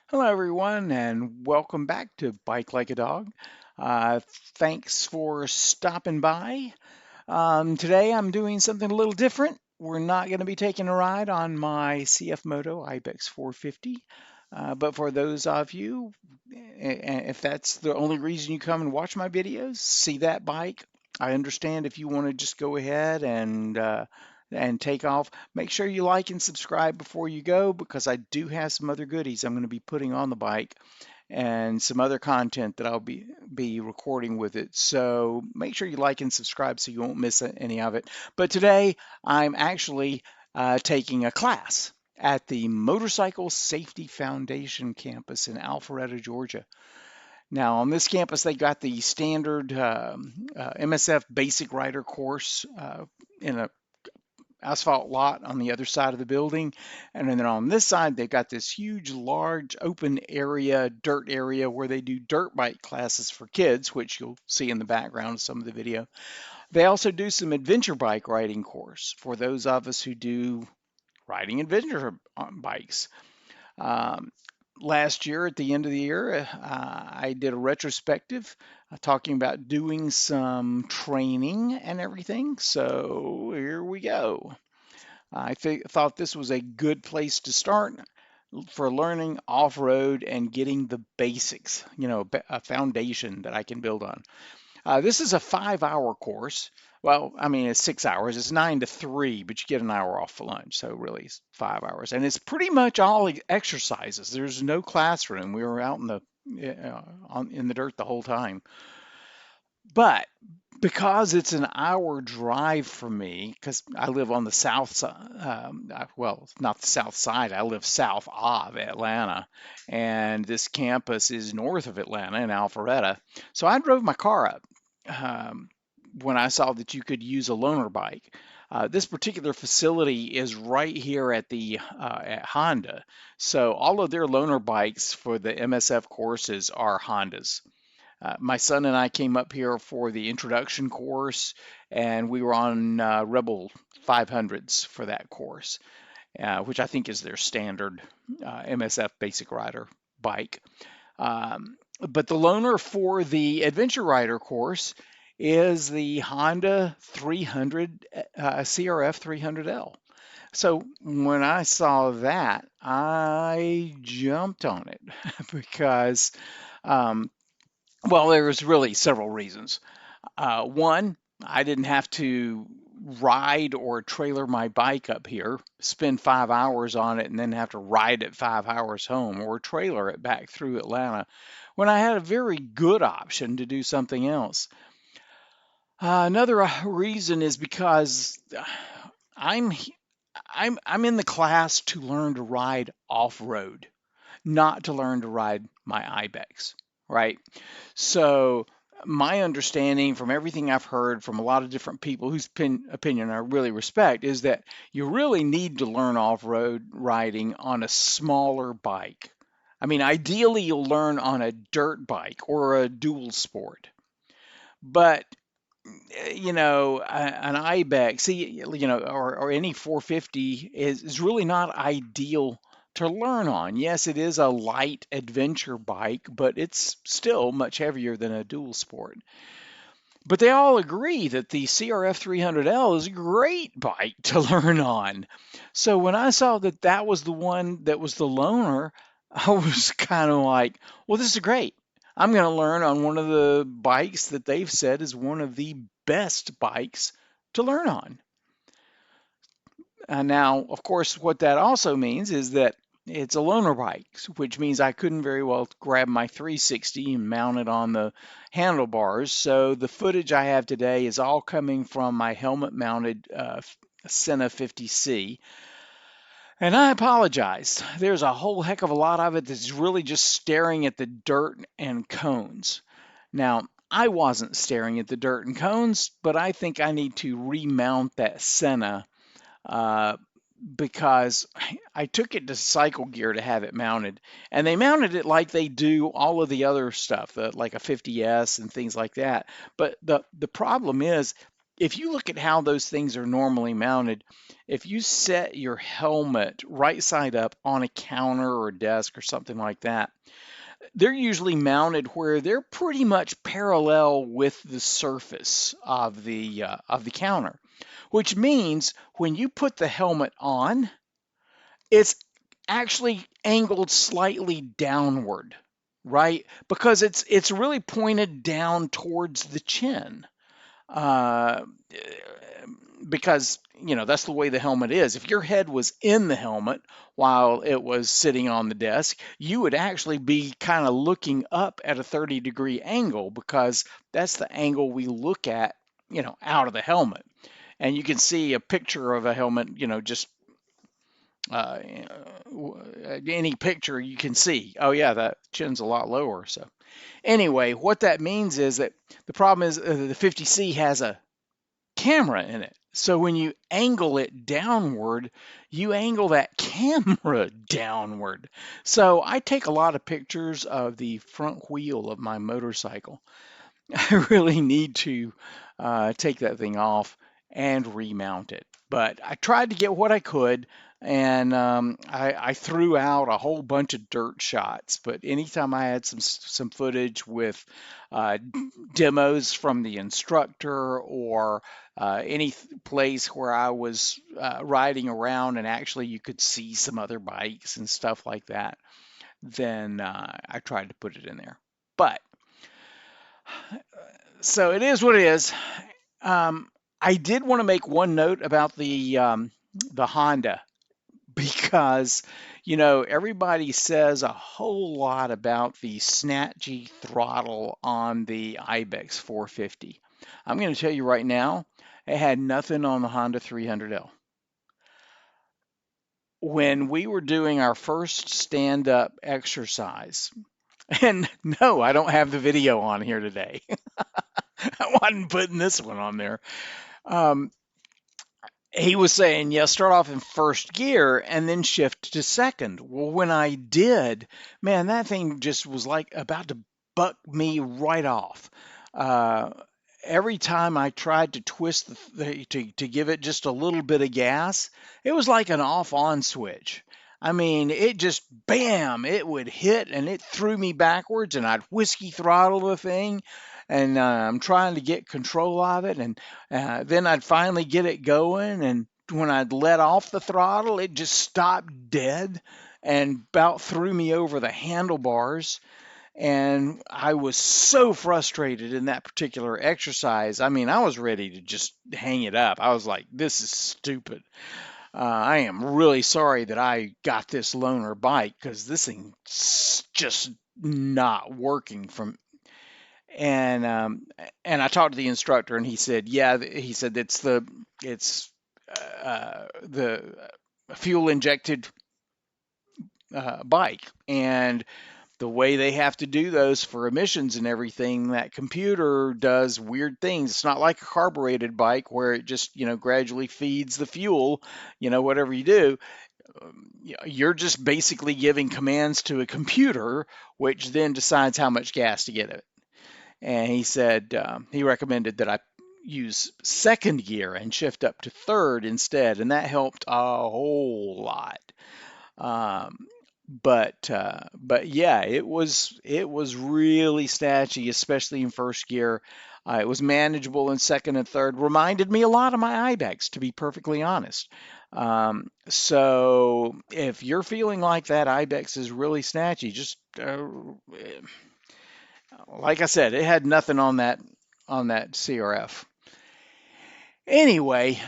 Hello, everyone, and welcome back to Bike Like a Dog. Uh, Thanks for stopping by. Today, I'm doing something a little different. We're not going to be taking a ride on my CF Moto Ibex 450. But for those of you, if that's the only reason you come and watch my videos, see that bike, I understand if you want to just go ahead and take off. Make sure you like and subscribe before you go because I do have some other goodies I'm going to be putting on the bike and some other content that I'll be recording with it. So make sure you like and subscribe so you won't miss any of it. But today I'm actually taking a class at the Motorcycle Safety Foundation campus in Alpharetta, Georgia. Now, on this campus, they got the standard MSF basic rider course in a asphalt lot on the other side of the building. And then on this side, they've got this huge, large, open area, dirt area where they do dirt bike classes for kids, which you'll see in the background of some of the video. They also do some adventure bike riding course for those of us who do riding adventure bikes. Um, Last year, at the end of the year, I did a retrospective talking about doing some training and everything. So here we go. Thought this was a good place to start for learning off-road and getting the basics, a foundation that I can build on. This is a 5-hour course. Well, I mean, it's 6 hours. It's 9 to 3, but you get an hour off for lunch. So really, it's 5 hours. And it's pretty much all exercises. There's no classroom. We were out in the dirt the whole time. But because it's an hour drive for me, because I live on the south side, well, not the south side, I live south of Atlanta, and this campus is north of Atlanta in Alpharetta. So I drove my car up when I saw that you could use a loaner bike. This particular facility is right here at Honda. So all of their loaner bikes for the MSF courses are Hondas. My son and I came up here for the introduction course, and we were on Rebel 500s for that course, which I think is their standard MSF basic rider bike. But the loaner for the adventure rider course is the Honda 300 CRF 300L. So when I saw that, I jumped on it because um, well, there was really several reasons. One, I didn't have to ride or trailer my bike up here, spend 5 hours on it, and then have to ride it 5 hours home or trailer it back through Atlanta when I had a very good option to do something else. Another reason is because I'm I'm in the class to learn to ride off road, not to learn to ride my ibex, right? So my understanding from everything I've heard from a lot of different people whose opinion I really respect is that you really need to learn off-road riding on a smaller bike. I mean, ideally you'll learn on a dirt bike or a dual sport. But an ibex, or any 450 is really not ideal to learn on. Yes, it is a light adventure bike, but it's still much heavier than a dual sport. But they all agree that the CRF 300L is a great bike to learn on. So when I saw that that was the one that was the loaner, I was kind of like, well, this is great. I'm going to learn on one of the bikes that they've said is one of the best bikes to learn on. Now, of course, what that also means is that it's a loaner bike, which means I couldn't very well grab my 360 and mount it on the handlebars. So the footage I have today is all coming from my helmet-mounted Senna 50C. And I apologize. There's a whole heck of a lot of it that's really just staring at the dirt and cones. Now, I wasn't staring at the dirt and cones, but I think I need to remount that Senna uh, because I took it to Cycle Gear to have it mounted, and they mounted it like they do all of the other stuff, like a 50S and things like that. But the problem is if you look at how those things are normally mounted, if you set your helmet right side up on a counter or a desk or something like that, they're usually mounted where they're pretty much parallel with the surface of the counter, which means when you put the helmet on, it's actually angled slightly downward, right? Because it's really pointed down towards the chin. Uh, because that's the way the helmet is. If your head was in the helmet while it was sitting on the desk, you would actually be kind of looking up at a 30-degree angle, because that's the angle we look at, out of the helmet. And you can see a picture of a helmet, just uh, any picture you can see. Oh yeah, that chin's a lot lower. So anyway, what that means is that the problem is the 50C has a camera in it. So when you angle it downward, you angle that camera downward. So I take a lot of pictures of the front wheel of my motorcycle. I really need to take that thing off and remount it. But I tried to get what I could, and I threw out a whole bunch of dirt shots. But anytime I had some footage with uh, demos from the instructor, or any place where I was riding around and actually you could see some other bikes and stuff like that, then I tried to put it in there. But so it is what it is. Um, I did want to make one note about the Honda, because everybody says a whole lot about the Snatchy throttle on the Ibex 450. I'm going to tell you right now, it had nothing on the Honda 300L. When we were doing our first stand-up exercise, and no, I don't have the video on here today. I wasn't putting this one on there. Um, he was saying, yeah, start off in first gear and then shift to second. Well, when I did, man, that thing just was like about to buck me right off. Uh, every time I tried to twist to give it just a little bit of gas, it was like an off-on switch. I mean, it just bam, it would hit and it threw me backwards, and I'd whiskey throttle the thing, and I'm trying to get control of it, and then I'd finally get it going, and when I'd let off the throttle, it just stopped dead and about threw me over the handlebars. And I was so frustrated in that particular exercise. I mean, I was ready to just hang it up. I was like, this is stupid. I am really sorry that I got this loaner bike, because this thing's just not working from. And I talked to the instructor, and he said, yeah, he said it's the fuel injected bike, and the way they have to do those for emissions and everything, that computer does weird things. It's not like a carbureted bike where it just, gradually feeds the fuel, whatever you do. You're just basically giving commands to a computer, which then decides how much gas to get it. And he said he recommended that I use second gear and shift up to third instead, and that helped a whole lot. Um, but yeah, it was really snatchy, especially in first gear. It was manageable in second and third. Reminded me a lot of my Ibex, to be perfectly honest. So if you're feeling like that Ibex is really snatchy, just like I said, it had nothing on that CRF. Anyway,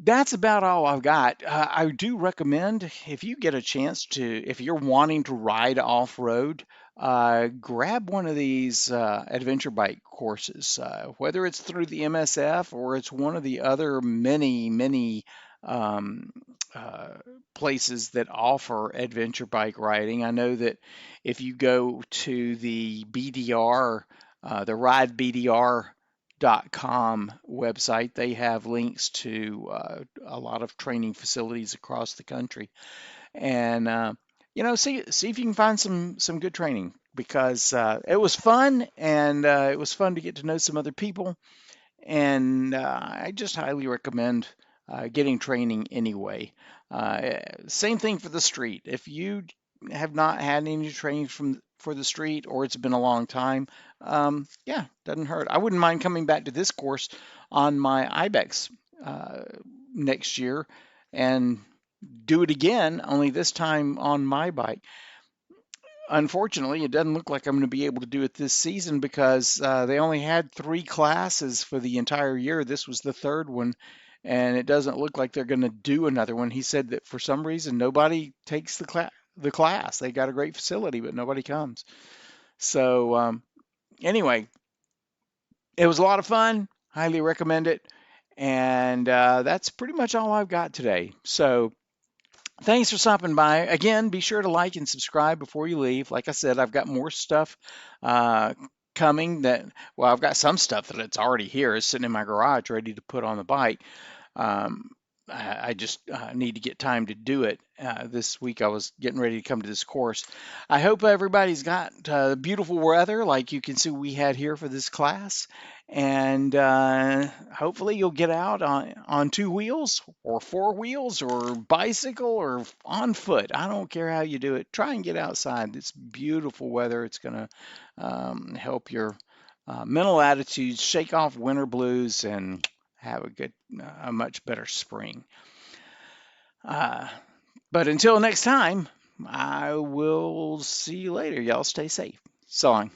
that's about all I've got. I do recommend, if you get a chance to, if you're wanting to ride off-road, grab one of these adventure bike courses, whether it's through the MSF or it's one of the other many, many um, uh, places that offer adventure bike riding. I know that if you go to the BDR, the ridebdr.com website, they have links to a lot of training facilities across the country, and see if you can find some good training, because it was fun, and it was fun to get to know some other people, and I just highly recommend getting training anyway. Same thing for the street. If you have not had any training for the street, or it's been a long time, yeah, doesn't hurt. I wouldn't mind coming back to this course on my ibex next year and do it again, only this time on my bike. Unfortunately, it doesn't look like I'm going to be able to do it this season because they only had 3 classes for the entire year. This was the third one, and it doesn't look like they're going to do another one. He said that for some reason nobody takes the class. They got a great facility, but nobody comes. So anyway, it was a lot of fun. Highly recommend it. And that's pretty much all I've got today. So thanks for stopping by. Again, be sure to like and subscribe before you leave. Like I said, I've got more stuff uh, coming well, I've got some stuff that it's already here. It's sitting in my garage ready to put on the bike. Um, I just need to get time to do it. This week I was getting ready to come to this course. I hope everybody's got beautiful weather like you can see we had here for this class. And hopefully you'll get out on 2 wheels or 4 wheels or bicycle or on foot. I don't care how you do it. Try and get outside. It's beautiful weather. It's going to help your mental attitudes, shake off winter blues, and have a much better spring. Uh, but until next time, I will see you later. Y'all stay safe. So long.